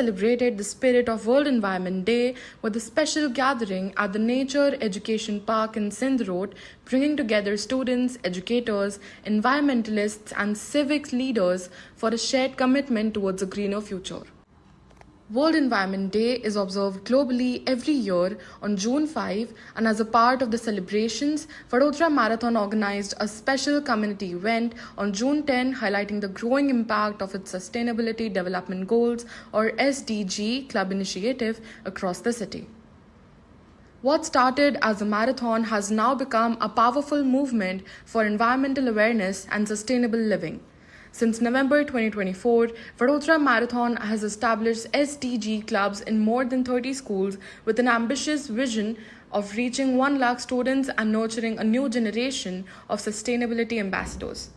celebrated the spirit of World Environment Day with a special gathering at the Nature Education Park in Sindh Road, bringing together students, educators, environmentalists, and civic leaders for a shared commitment towards a greener future. World Environment Day is observed globally every year on June 5, and as a part of the celebrations, Vadodara Marathon organized a special community event on June 10 highlighting the growing impact of its Sustainability Development Goals or SDG club initiative across the city. What started as a marathon has now become a powerful movement for environmental awareness and sustainable living. Since November 2024, Vadodara Marathon has established SDG clubs in more than 30 schools with an ambitious vision of reaching 1 lakh students and nurturing a new generation of sustainability ambassadors.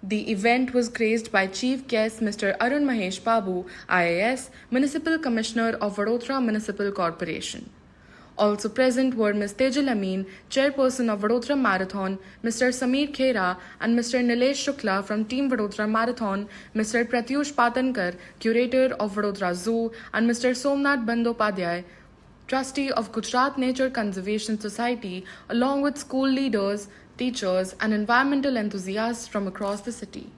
The event was graced by Chief Guest Mr. Arun Mahesh Babu, IAS, Municipal Commissioner of Vadodara Municipal Corporation. Also present were Ms. Tejal Amin, Chairperson of Vadodara Marathon, Mr. Sameer Khera and Mr. Nilesh Shukla from Team Vadodara Marathon, Mr. Pratyush Patankar, Curator of Vadodara Zoo, and Mr. Somnath Bandopadhyay, Trustee of Gujarat Nature Conservation Society, along with school leaders, teachers, and environmental enthusiasts from across the city.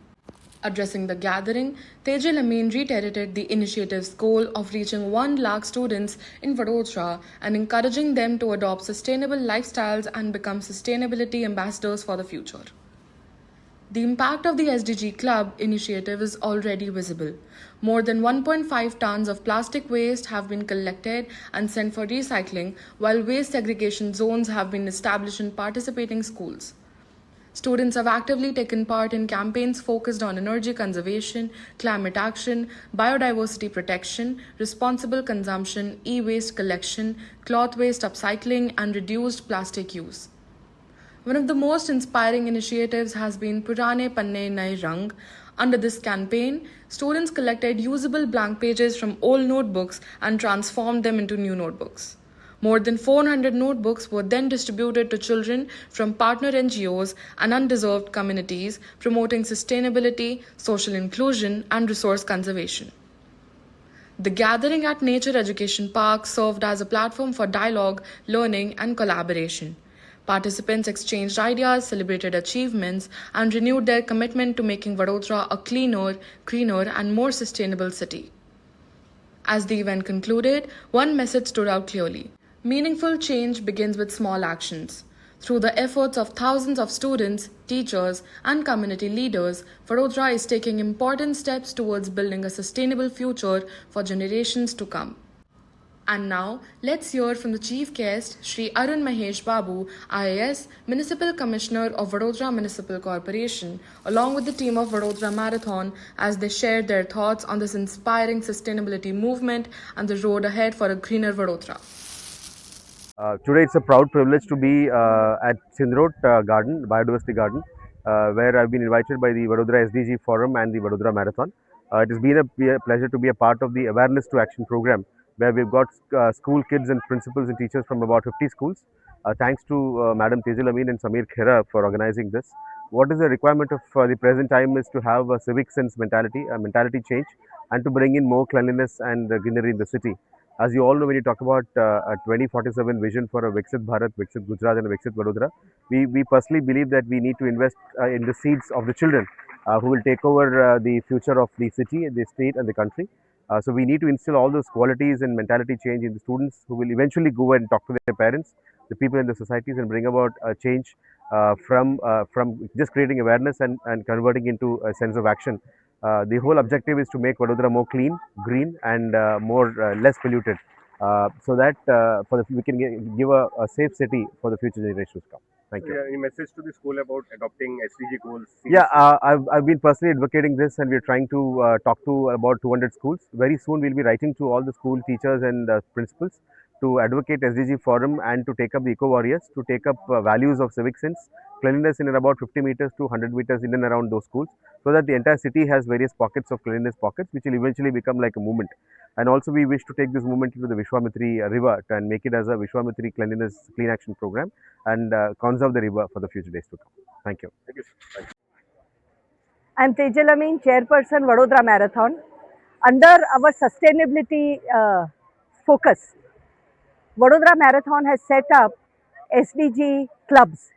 Addressing the gathering, Tejal Amin reiterated the initiative's goal of reaching 1 lakh students in Vadodara and encouraging them to adopt sustainable lifestyles and become sustainability ambassadors for the future. The impact of the SDG Club initiative is already visible. More than 1.5 tons of plastic waste have been collected and sent for recycling, while waste segregation zones have been established in participating schools. Students have actively taken part in campaigns focused on energy conservation, climate action, biodiversity protection, responsible consumption, e-waste collection, cloth waste upcycling, and reduced plastic use. One of the most inspiring initiatives has been Purane Panne Naye Rang. Under this campaign, students collected usable blank pages from old notebooks and transformed them into new notebooks. More than 400 notebooks were then distributed to children from partner NGOs and undeserved communities, promoting sustainability, social inclusion, and resource conservation. The gathering at Nature Education Park served as a platform for dialogue, learning, and collaboration. Participants exchanged ideas, celebrated achievements, and renewed their commitment to making Vadodara a cleaner, greener, and more sustainable city. As the event concluded, one message stood out clearly. Meaningful change begins with small actions. Through the efforts of thousands of students, teachers, and community leaders, Vadodara is taking important steps towards building a sustainable future for generations to come. And now, let's hear from the Chief Guest, Shri Arun Mahesh Babu, IAS, Municipal Commissioner of Vadodara Municipal Corporation, along with the team of Vadodara Marathon, as they shared their thoughts on this inspiring sustainability movement and the road ahead for a greener Vadodara. Today it's a proud privilege to be at Sindh Road Garden, Biodiversity Garden, where I've been invited by the Vadodara SDG Forum and the Vadodara Marathon. It has been a pleasure to be a part of the Awareness to Action program, where we've got school kids and principals and teachers from about 50 schools. Thanks to Madam Tejal Amin and Sameer Khera for organizing this. What is the requirement of the present time is to have a civic sense mentality, a mentality change, and to bring in more cleanliness and greenery in the city. As you all know, when you talk about a 2047 vision for a Viksit Bharat, Viksit Gujarat and a Viksit Vadodara, we personally believe that we need to invest in the seeds of the children who will take over the future of the city, the state and the country. So we need to instill all those qualities and mentality change in the students who will eventually go and talk to their parents, the people in the societies, and bring about a change from just creating awareness and converting into a sense of action. The whole objective is to make Vadodara more clean, green, and more less polluted, so that we can give a safe city for the future generations to come. Thank you. Any message to the school about adopting SDG goals? Yeah, I've been personally advocating this, and we're trying to talk to about 200 schools. Very soon, we'll be writing to all the school teachers and principals to advocate SDG forum and to take up the eco warriors, to take up values of civic sense, cleanliness in about 50 meters to 100 meters in and around those schools, so that the entire city has various pockets of cleanliness pockets, which will eventually become like a movement. And also, we wish to take this movement into the Vishwamitri river and make it as a Vishwamitri cleanliness clean action program and conserve the river for the future days to come. Thank you. Thank you. I'm Tejal Amin, Chairperson, Vadodara Marathon. Under our sustainability focus, Vadodara Marathon has set up SDG clubs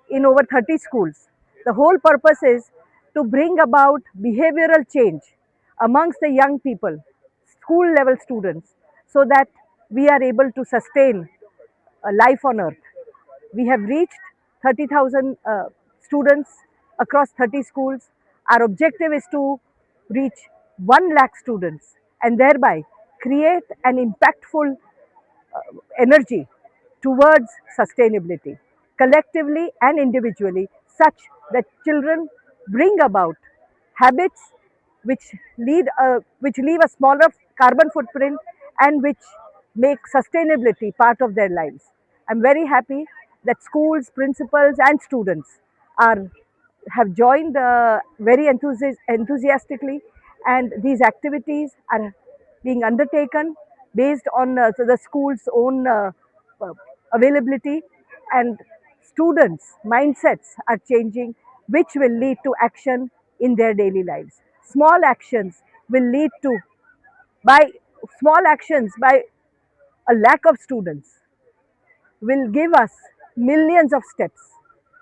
in over 30 schools. The whole purpose is to bring about behavioral change amongst the young people, school level students, so that we are able to sustain a life on earth. We have reached 30,000 students across 30 schools. Our objective is to reach 1 lakh students and thereby create an impactful energy towards sustainability, collectively and individually, such that children bring about habits which which leave a smaller carbon footprint and which make sustainability part of their lives. I'm very happy that schools, principals, and students are have joined very enthusiastically, and these activities are being undertaken based on the school's own uh, availability, and students' mindsets are changing, which will lead to action in their daily lives. Small actions will lead to, by small actions, by a lack of students, will give us millions of steps,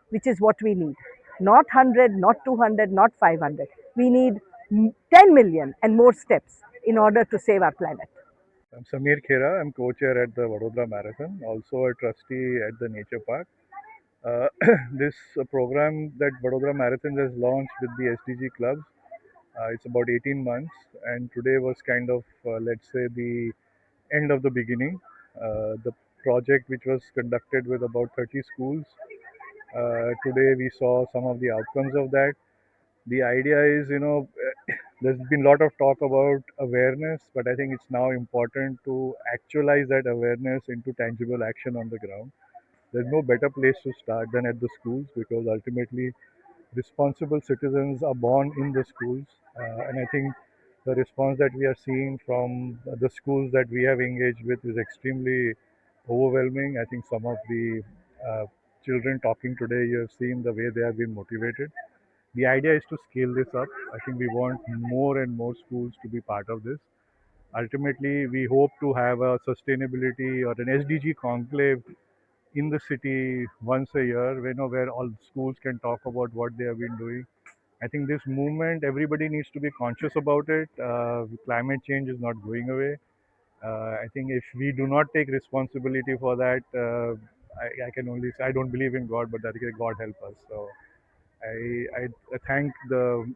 which is what we need. Not 100, not 200, not 500. We need 10 million and more steps in order to save our planet. I'm Samir Khera. I'm co-chair at the Vadodara Marathon, also a trustee at the Nature Park. Uh, this program that Vadodara Marathon has launched with the SDG clubs, it's about 18 months, and today was kind of, let's say, the end of the beginning. The project, which was conducted with about 30 schools, today we saw some of the outcomes of that. The idea is, there's been a lot of talk about awareness, but I think it's now important to actualize that awareness into tangible action on the ground. There's no better place to start than at the schools, because ultimately responsible citizens are born in the schools. And I think the response that we are seeing from the schools that we have engaged with is extremely overwhelming. I think some of the uh, children talking today, you have seen the way they have been motivated. The idea is to scale this up. I think we want more and more schools to be part of this. Ultimately, we hope to have a sustainability or an SDG conclave in the city once a year, where all schools can talk about what they have been doing. I think this movement, everybody needs to be conscious about it. Climate change is not going away. I think if we do not take responsibility for that, I can only say I don't believe in God, but that God help us. So I thank the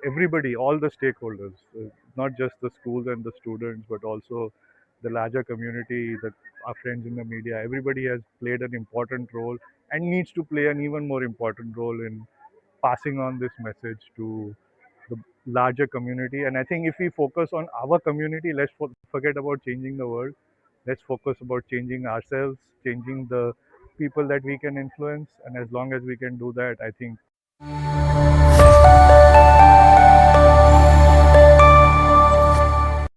everybody, all the stakeholders, not just the schools and the students, but also the larger community, that our friends in the media. Everybody has played an important role and needs to play an even more important role in passing on this message to the larger community. And I think if we focus on our community, let's forget about changing the world. Let's focus about changing ourselves, changing the people that we can influence. And as long as we can do that, I think